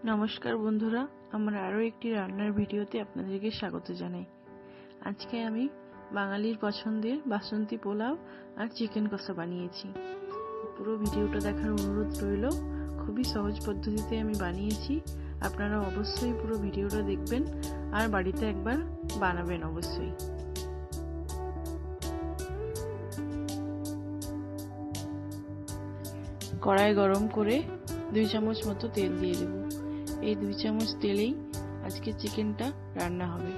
নমস্কার বন্ধুরা, আমার আরও একটি রান্নার ভিডিওতে আপনাদেরকে স্বাগত জানাই। আজকে আমি বাঙালির পছন্দের বাসন্তী পোলাও আর চিকেন কষা বানিয়েছি। পুরো ভিডিওটা দেখার অনুরোধ রইল। খুবই সহজ পদ্ধতিতে আমি বানিয়েছি। আপনারা অবশ্যই পুরো ভিডিওটা দেখবেন আর বাড়িতে একবার বানাবেন অবশ্যই। কড়াই গরম করে 2 চামচ মতো তেল দিয়ে দেব। এই 2 চামচ তেলেই আজকে চিকেনটা রান্না হবে।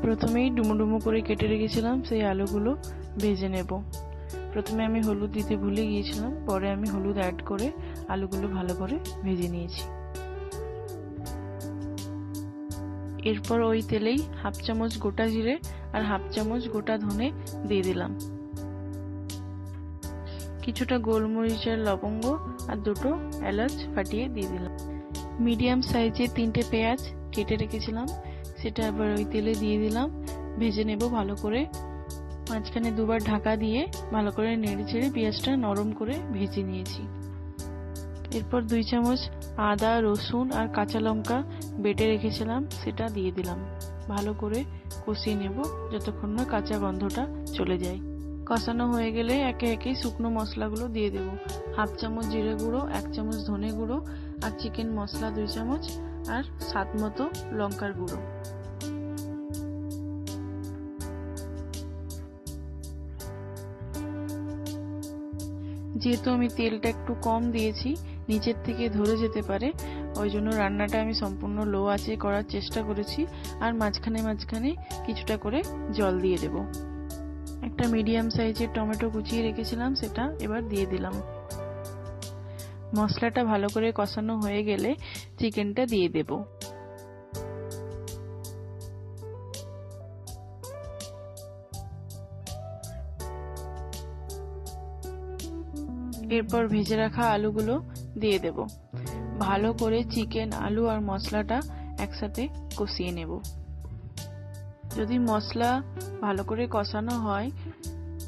প্রথমেই ডুমো ডুমো করে কেটে রেখেছিলাম সেই আলুগুলো ভেজে নেব। প্রথমে আমি হলুদ দিতে ভুলে গিয়েছিলাম, পরে আমি হলুদ অ্যাড করে আলুগুলো ভালো করে ভেজে নিয়েছি। এরপর ওই তেলেই 1/2 চামচ গোটা জিরে আর 1/2 চামচ গোটা ধনে দিয়ে দিলাম। কিছুটা গোলমরিচের লবঙ্গ আর 2টো এলাচ ফাটিয়ে দিয়ে দিলাম। মিডিয়াম সাইজের 3টে পেঁয়াজ কেটে রেখেছিলাম, সেটা আবার ওই তেলে দিয়ে দিলাম। ভেজে নেব ভালো করে। মাঝখানে 2বার ঢাকা দিয়ে ভালো করে নেড়ে চেড়ে পেঁয়াজটা নরম করে ভেজে নিয়েছি। এরপর 2 চামচ আদা, রসুন আর কাঁচা লঙ্কা বেটে রেখেছিলাম, সেটা দিয়ে দিলাম। ভালো করে কষিয়ে নেব যতক্ষণ না কাঁচা গন্ধটা চলে যায়। কষানো হয়ে গেলে একে একে শুকনো মশলাগুলো দিয়ে দেব। 1/2 চামচ জিরে গুঁড়ো, 1 চামচ ধনে গুঁড়ো আর চিকেন মশলা 2 চামচ আর স্বাদ মতো লঙ্কার গুঁড়ো। যেহেতু আমি তেলটা একটু কম দিয়েছি, নিচের থেকে ধরে যেতে পারে, ওই জন্য রান্নাটা আমি সম্পূর্ণ লো আঁচে করার চেষ্টা করেছি। আর মাঝখানে মাঝখানে কিছুটা করে জল দিয়ে দেব। একটা মিডিয়াম সাইজের টমেটো কুচিয়ে রেখেছিলাম, সেটা এবার দিয়ে দিলাম। মশলাটা ভালো করে কষানো হয়ে গেলে চিকেনটা দিয়ে দেব। এরপর ভেজে রাখা আলুগুলো দিয়ে দেব। ভালো করে চিকেন, আলু আর মশলাটা একসাথে কষিয়ে নেব। যদি মশলা ভালো করে কষানো হয়,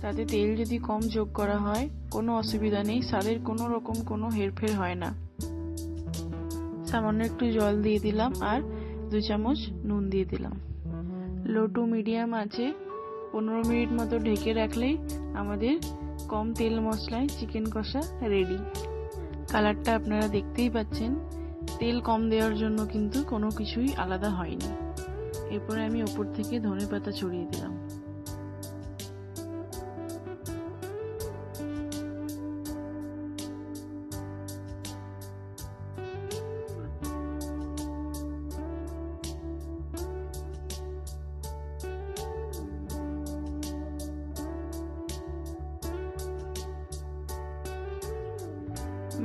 তাতে তেল যদি কম যোগ করা হয় কোনো অসুবিধা নেই, স্বাদের কোনো রকম কোনো হেরফের হয় না। সামান্য একটু জল দিয়ে দিলাম আর 2 চামচ নুন দিয়ে দিলাম। লো টু মিডিয়াম আছে 15 মিনিট মতো ঢেকে রাখলেই আমাদের কম তেল মশলায় চিকেন কষা রেডি। কালারটা আপনারা দেখতেই পাচ্ছেন, তেল কম দেওয়ার জন্য কিন্তু কোনো কিছুই আলাদা হয়নি। এরপরে আমি ওপর থেকে ধনেপাতা ছড়িয়ে দিলাম।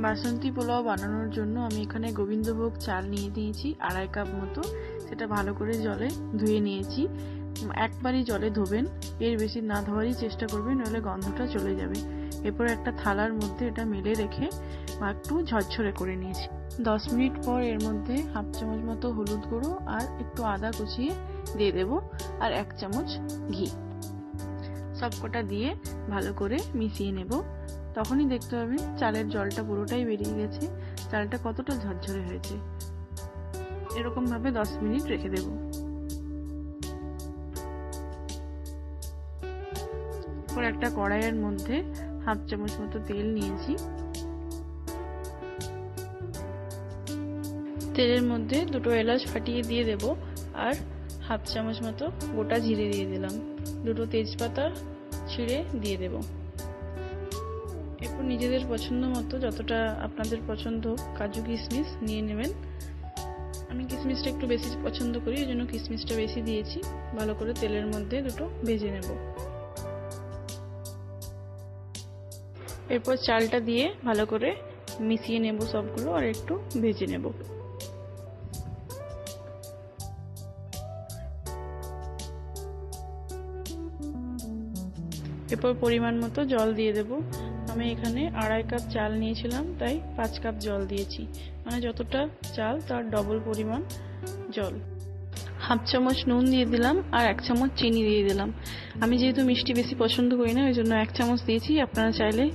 বাসন্তী পোলাও বানানোর জন্য আমি এখানে গোবিন্দভোগ চাল নিয়ে নিয়েছি 2.5 কাপ মতো। সেটা ভালো করে জলে ধুয়ে নিয়েছি। একবারই জলে ধোবেন, এর বেশি না ধোয়ারই চেষ্টা করবেন, নইলে গন্ধটা চলে যাবে। এরপর একটা থালার মধ্যে এটা মেলে রেখে একটু ঝরঝরে করে নিয়েছি। 10 মিনিট পর এর মধ্যে 1/2 চামচ মতো হলুদ গুঁড়ো আর একটু আদা কুচিয়ে দিয়ে দেব আর 1 চামচ ঘি। সবকটা দিয়ে ভালো করে মিশিয়ে নেব। তখনই দেখতে পাবেন চালের জলটা পুরোটাই বেরিয়ে গেছে, চালটা কতটা ঝরঝরে হয়েছে। এরকম ভাবে 10 মিনিট রেখে দেব। এরপর একটা কড়াইয়ের মধ্যে 1/2 চামচ মতো তেল নিয়েছি। তেলের মধ্যে 2টো এলাচ ফাটিয়ে দিয়ে দেব আর 1/2 চামচ মতো গোটা জিরে দিয়ে দিলাম। 2টো তেজপাতা ছিঁড়ে দিয়ে দেব। এরপর নিজেদের পছন্দ মতো যতটা আপনাদের পছন্দ কাজু কিশমিশ নিয়ে নেবেন। আমি কিশমিশটা একটু বেশি পছন্দ করি, এই জন্য কিশমিশটা বেশি দিয়েছি। ভালো করে তেলের মধ্যে 2টো ভেজে নেব। এরপর চালটা দিয়ে ভালো করে মিশিয়ে নেব সবগুলো আর একটু ভেজে নেব। এরপর পরিমাণ মতো জল দিয়ে দেব। আমি এখানে 2.5 কাপ চাল নিয়েছিলাম, তাই 5 কাপ জল দিয়েছি, মানে যতটা চাল তার ডবল পরিমাণ জল। 1/2 চামচ নুন দিয়ে দিলাম আর 1 চামচ চিনি দিয়ে দিলাম। আমি যেহেতু মিষ্টি বেশি পছন্দ করি না, ওই জন্য 1 চামচ দিয়েছি। আপনারা চাইলে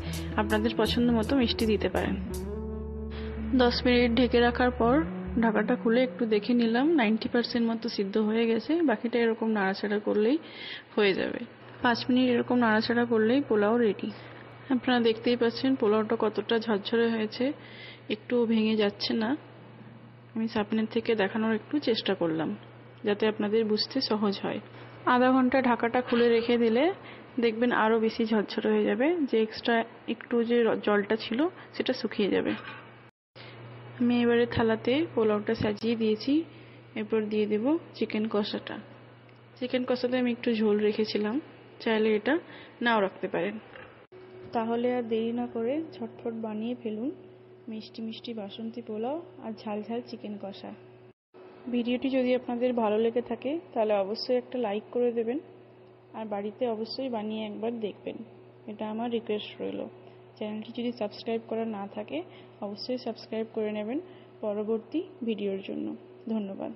আপনাদের পছন্দ মতো মিষ্টি দিতে পারেন। 10 মিনিট ঢেকে রাখার পর ঢাকাটা খুলে একটু দেখে নিলাম, 90% মতো সিদ্ধ হয়ে গেছে। বাকিটা এরকম নাড়াচাড়া করলেই হয়ে যাবে। 5 মিনিট এরকম নাড়াচাড়া করলেই পোলাও রেডি। আপনারা দেখতেই পাচ্ছেন পোলাওটা কতটা ঝরঝরে হয়েছে, একটুও ভেঙে যাচ্ছে না। আমি সামনের থেকে দেখানোর একটু চেষ্টা করলাম যাতে আপনাদের বুঝতে সহজ হয়। আধা ঘন্টা ঢাকাটা খুলে রেখে দিলে দেখবেন আরো বেশি ঝরঝরে হয়ে যাবে, যে এক্সট্রা একটু যে জলটা ছিল সেটা শুকিয়ে যাবে। আমি এবারে থালাতে পোলাওটা সাজিয়ে দিয়েছি। এরপর দিয়ে দেব চিকেন কষাটা। চিকেন কষাতে আমি একটু ঝোল রেখেছিলাম, চাইলে এটা নাও রাখতে পারেন। তাহলে আর দেরি না করে ঝটফট বানিয়ে ফেলুন মিষ্টি মিষ্টি বাসন্তী পোলাও আর ঝাল ঝাল চিকেন কষা। ভিডিওটি যদি আপনাদের ভালো লেগে থাকে তাহলে অবশ্যই একটা লাইক করে দেবেন, আর বাড়িতে অবশ্যই বানিয়ে একবার দেখবেন, এটা আমার রিকোয়েস্ট রইল। চ্যানেলটি যদি সাবস্ক্রাইব করা না থাকে অবশ্যই সাবস্ক্রাইব করে নেবেন পরবর্তী ভিডিওর জন্য। ধন্যবাদ।